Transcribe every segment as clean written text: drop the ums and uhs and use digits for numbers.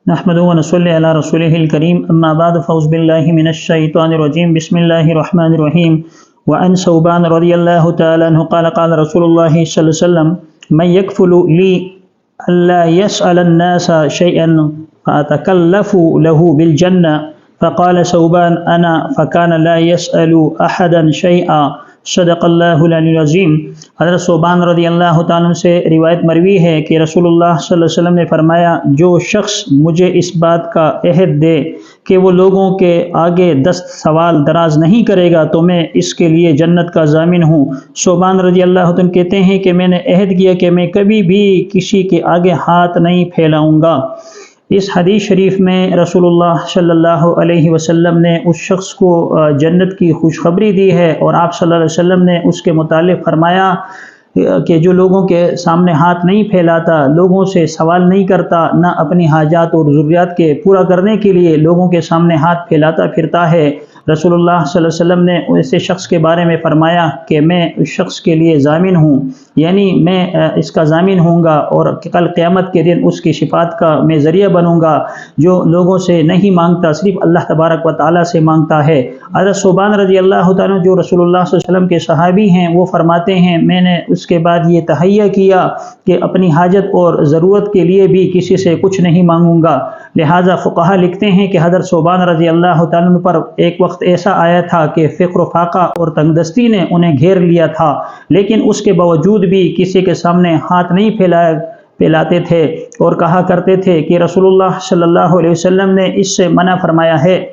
نحمد و نصلی علی رسولہ الکریم اما بعد فاعوذ باللہ من الشیطان الرجیم بسم اللہ الرحمن الرحیم وعن ثوبان رضی اللہ تعالی عنہ قال قال رسول اللہ صلی اللہ علیہ وسلم من یکفل لی الا یسأل الناس شیئا فاتکلف له بالجنہ فقال ثوبان انا فکان لا یسأل احدا شیئا صدق اللہ العلی العظیم۔ حضرت ثوبان رضی اللہ تعالیٰ عنہ سے روایت مروی ہے کہ رسول اللہ صلی اللہ علیہ وسلم نے فرمایا، جو شخص مجھے اس بات کا عہد دے کہ وہ لوگوں کے آگے دست سوال دراز نہیں کرے گا تو میں اس کے لیے جنت کا ضامن ہوں۔ ثوبان رضی اللہ عنہ کہتے ہیں کہ میں نے عہد کیا کہ میں کبھی بھی کسی کے آگے ہاتھ نہیں پھیلاؤں گا۔ اس حدیث شریف میں رسول اللہ صلی اللہ علیہ وسلم نے اس شخص کو جنت کی خوشخبری دی ہے، اور آپ صلی اللہ علیہ وسلم نے اس کے متعلق فرمایا کہ جو لوگوں کے سامنے ہاتھ نہیں پھیلاتا، لوگوں سے سوال نہیں کرتا، نہ اپنی حاجات اور ضروریات کے پورا کرنے کے لیے لوگوں کے سامنے ہاتھ پھیلاتا پھرتا ہے، رسول اللہ صلی اللہ علیہ وسلم نے ایسے شخص کے بارے میں فرمایا کہ میں اس شخص کے لیے ضامن ہوں، یعنی میں اس کا ضامن ہوں گا اور کل قیامت کے دن اس کی شفاعت کا میں ذریعہ بنوں گا، جو لوگوں سے نہیں مانگتا، صرف اللہ تبارک و تعالیٰ سے مانگتا ہے۔ حضرت ثوبان رضی اللہ تعالیٰ جو رسول اللہ صلی اللہ علیہ وسلم کے صحابی ہیں، وہ فرماتے ہیں میں نے اس کے بعد یہ تہیہ کیا کہ اپنی حاجت اور ضرورت کے لیے بھی کسی سے کچھ نہیں مانگوں گا۔ لہٰذا فقہا لکھتے ہیں کہ حضرت ثوبان رضی اللہ تعالیٰ پر ایک وقت ایسا آیا تھا کہ فقر و فاقہ اور تنگ دستی نے انہیں گھیر لیا تھا، لیکن اس کے باوجود بھی کسی کے سامنے ہاتھ نہیں پھیلاتے تھے اور کہا کرتے تھے کہ رسول اللہ صلی اللہ علیہ وسلم نے اس سے منع فرمایا ہے۔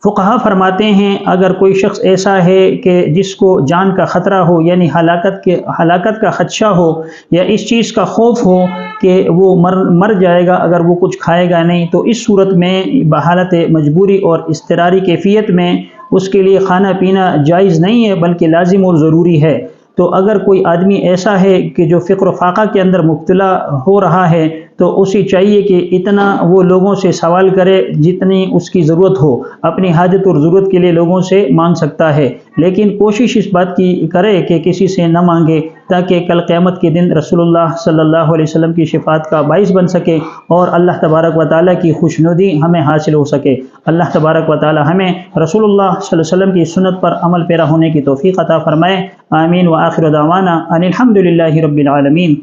فقہا فرماتے ہیں اگر کوئی شخص ایسا ہے کہ جس کو جان کا خطرہ ہو، یعنی ہلاکت کا خدشہ ہو، یا اس چیز کا خوف ہو کہ وہ مر جائے گا اگر وہ کچھ کھائے گا نہیں، تو اس صورت میں بحالت مجبوری اور اضطراری کیفیت میں اس کے لیے کھانا پینا جائز نہیں ہے بلکہ لازم اور ضروری ہے۔ تو اگر کوئی آدمی ایسا ہے کہ جو فقر و فاقہ کے اندر مبتلا ہو رہا ہے تو اسے چاہیے کہ اتنا وہ لوگوں سے سوال کرے جتنی اس کی ضرورت ہو، اپنی حاجت اور ضرورت کے لیے لوگوں سے مانگ سکتا ہے، لیکن کوشش اس بات کی کرے کہ کسی سے نہ مانگے تاکہ کل قیامت کے دن رسول اللہ صلی اللہ علیہ وسلم کی شفاعت کا باعث بن سکے اور اللہ تبارک و تعالیٰ کی خوشنودی ہمیں حاصل ہو سکے۔ اللہ تبارک و تعالیٰ ہمیں رسول اللہ صلی اللہ علیہ وسلم کی سنت پر عمل پیرا ہونے کی توفیق عطا فرمائے۔ آمین۔ وآخر دعوانا ان الحمد للہ رب العالمین۔